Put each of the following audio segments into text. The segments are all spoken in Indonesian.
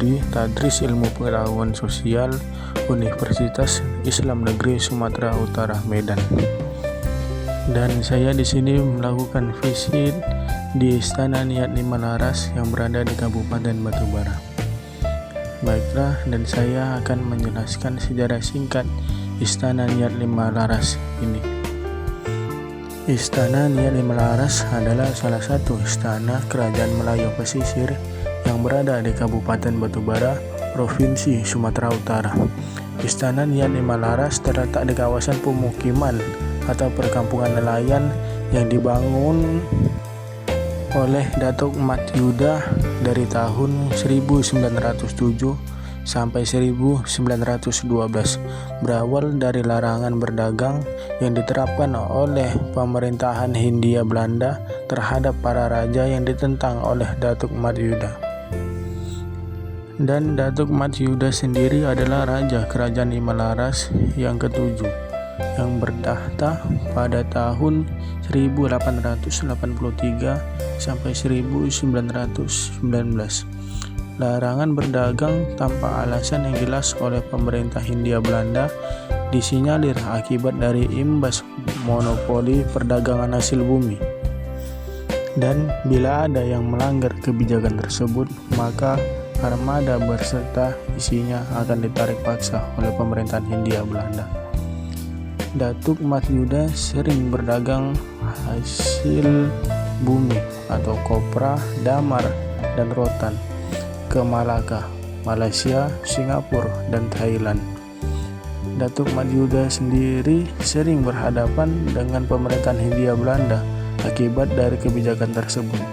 Prodi Tadris Ilmu Pengetahuan Sosial Universitas Islam Negeri Sumatera Utara, Medan. Dan saya di sini melakukan visit di Istana Niat Lima Laras yang berada di Kabupaten Batubara. Baiklah, dan saya akan menjelaskan sejarah singkat Istana Niat Lima Laras ini. Istana Niat Lima Laras adalah salah satu istana kerajaan Melayu pesisir yang berada di Kabupaten Batubara, Provinsi Sumatera Utara. Istana Niat Lima Laras terletak di kawasan pemukiman atau perkampungan nelayan yang dibangun oleh Datuk Mat Yuda dari tahun 1907 sampai 1912, berawal dari larangan berdagang yang diterapkan oleh pemerintahan Hindia Belanda terhadap para raja yang ditentang oleh Datuk Mat Yuda. Dan Datuk Mat Yuda sendiri adalah Raja Kerajaan Lima Laras yang ketujuh, yang bertahta pada tahun 1883 sampai 1919. Larangan berdagang tanpa alasan yang jelas oleh pemerintah Hindia Belanda disinyalir akibat dari imbas monopoli perdagangan hasil bumi. Dan bila ada yang melanggar kebijakan tersebut, maka armada berserta isinya akan ditarik paksa oleh pemerintahan Hindia Belanda. Datuk Mat Yuda sering berdagang hasil bumi atau kopra, damar, dan rotan ke Malaka, Malaysia, Singapura, dan Thailand. Datuk Mat Yuda sendiri sering berhadapan dengan pemerintahan Hindia Belanda akibat dari kebijakan tersebut,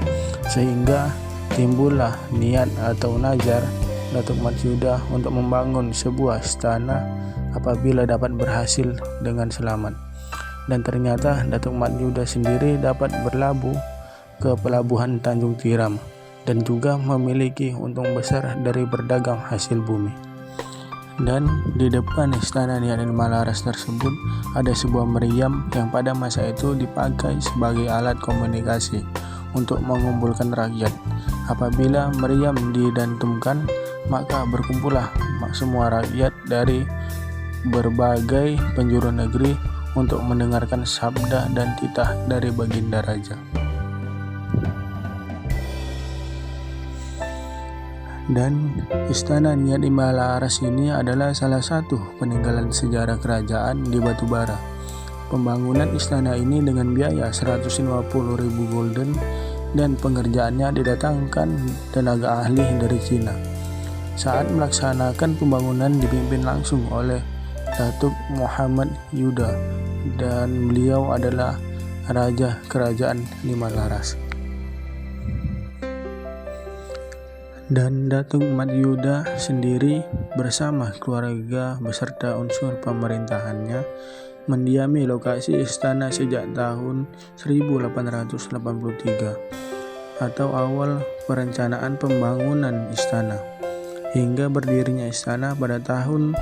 sehingga timbullah niat atau nazar Datuk Mat Yuda untuk membangun sebuah istana apabila dapat berhasil dengan selamat. Dan ternyata Datuk Mat Yuda sendiri dapat berlabuh ke pelabuhan Tanjung Tiram dan juga memiliki untung besar dari berdagang hasil bumi. Dan di depan Istana Niat Lima Laras tersebut ada sebuah meriam yang pada masa itu dipakai sebagai alat komunikasi untuk mengumpulkan rakyat. Apabila meriam didantumkan, maka berkumpullah semua rakyat dari berbagai penjuru negeri untuk mendengarkan sabda dan titah dari Baginda Raja. Dan Istana Niat Lima Laras ini adalah salah satu peninggalan sejarah kerajaan di Batubara. Pembangunan istana ini dengan biaya 150.000 gulden dan pengerjaannya didatangkan tenaga ahli dari Cina. Saat melaksanakan pembangunan dipimpin langsung oleh Datuk Muhammad Yuda, dan beliau adalah Raja Kerajaan Lima Laras. Dan Datuk Mat Yuda sendiri bersama keluarga beserta unsur pemerintahannya mendiami lokasi istana sejak tahun 1883 atau awal perencanaan pembangunan istana, hingga berdirinya istana pada tahun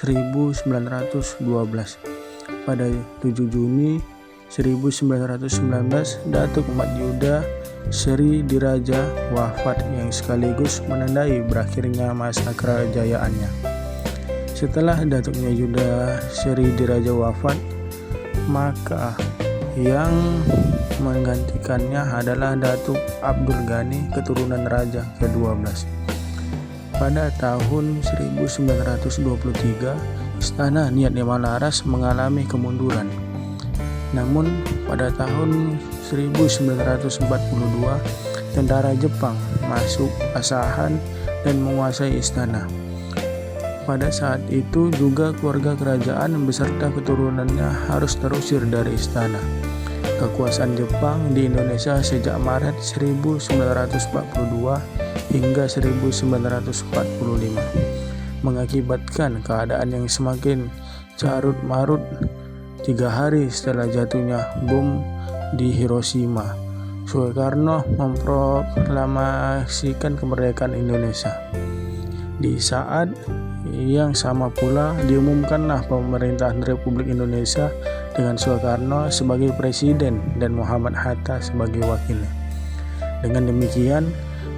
1912. Pada 7 Juni 1919, Datuk Mat Yuda Seri Diraja wafat yang sekaligus menandai berakhirnya masa kerajaannya. Setelah Datuknya Yuda Seri Diraja wafat, maka yang menggantikannya adalah Datuk Abdul Ghani, keturunan Raja ke-12. Pada tahun 1923, Istana Niat Lima Laras mengalami kemunduran. Namun pada tahun 1942, tentara Jepang masuk Asahan dan menguasai istana. Pada saat itu juga keluarga kerajaan beserta keturunannya harus terusir dari istana. Kekuasaan Jepang di Indonesia sejak Maret 1942 hingga 1945 mengakibatkan keadaan yang semakin carut marut 3 hari setelah jatuhnya bom di Hiroshima. Soekarno memproklamasikan kemerdekaan Indonesia. Di saat yang sama pula diumumkanlah pemerintahan Republik Indonesia dengan Soekarno sebagai presiden dan Muhammad Hatta sebagai wakilnya. Dengan demikian,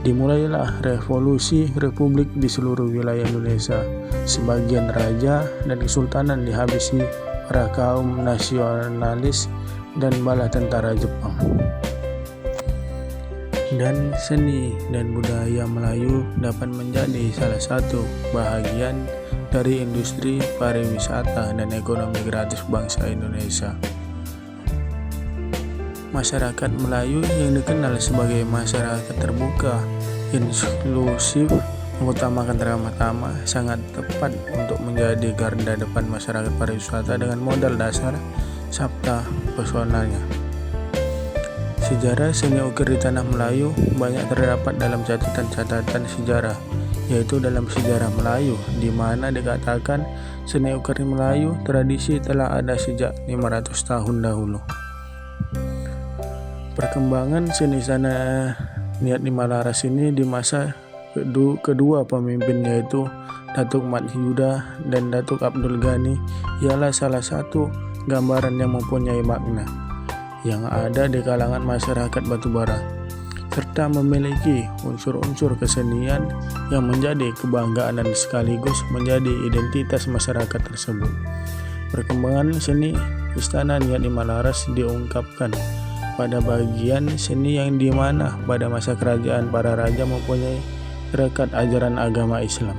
Dimulailah revolusi republik di seluruh wilayah Indonesia. Sebagian raja dan kesultanan dihabisi para kaum nasionalis dan bala tentara Jepang. Dan seni dan budaya Melayu dapat menjadi salah satu bahagian dari industri pariwisata dan ekonomi kreatif bangsa Indonesia. Masyarakat Melayu yang dikenal sebagai masyarakat terbuka, inklusif, mengutamakan ramah tamah, sangat tepat untuk menjadi garda depan masyarakat pariwisata dengan modal dasar sabta pesonanya. Sejarah seni ukir di tanah Melayu banyak terdapat dalam catatan-catatan sejarah, yaitu dalam Sejarah Melayu, di mana dikatakan seni ukir Melayu tradisi telah ada sejak 500 tahun dahulu. Perkembangan seni Istana Niat Lima Laras ini di masa kedua pemimpin, yaitu Datuk Mat Yuda dan Datuk Abdul Ghani, ialah salah satu gambaran yang mempunyai makna yang ada di kalangan masyarakat Batubara, serta memiliki unsur-unsur kesenian yang menjadi kebanggaan dan sekaligus menjadi identitas masyarakat tersebut. Perkembangan seni Istana Niat Lima Laras diungkapkan pada bagian seni yang dimana pada masa kerajaan para raja mempunyai rekat ajaran agama Islam.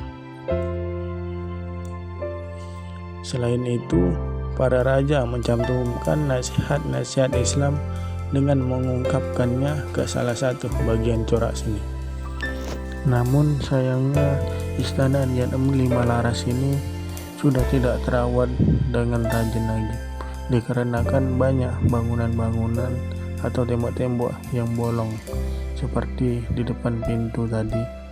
Selain itu, para raja mencantumkan nasihat-nasihat Islam dengan mengungkapkannya ke salah satu bagian corak seni. Namun sayangnya Istana Niat Lima Laras ini sudah tidak terawat dengan rajin lagi, dikarenakan banyak bangunan-bangunan atau tembok-tembok yang bolong seperti di depan pintu tadi.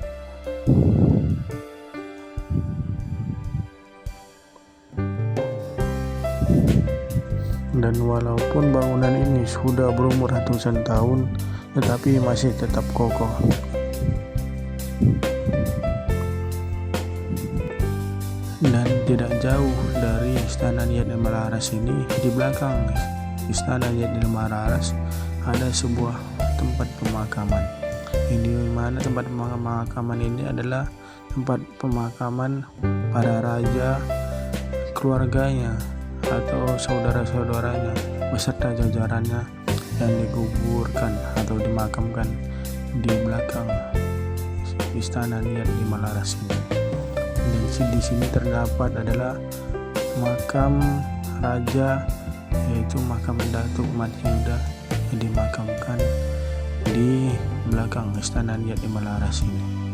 Dan walaupun bangunan ini sudah berumur ratusan tahun, tetapi masih tetap kokoh. Dan tidak jauh dari Istana Niat Lima Laras ini, di belakang Istana Niat Lima Laras ada sebuah tempat pemakaman. Di mana tempat pemakaman ini adalah tempat pemakaman para raja, keluarganya, atau saudara-saudaranya beserta jajarannya yang dikuburkan atau dimakamkan di belakang Istana Niat Lima Laras ini. Dan di sini terdapat adalah makam raja, yaitu makam Datuk Mat Yuda yang dimakamkan di belakang Istana Niat Lima Laras ini.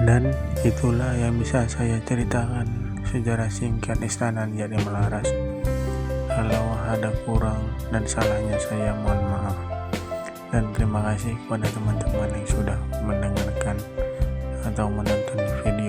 Dan itulah yang bisa saya ceritakan sejarah singkat Istana Niat Lima Laras. Kalau ada kurang dan salahnya saya mohon maaf. Dan terima kasih kepada teman-teman yang sudah mendengarkan atau menonton video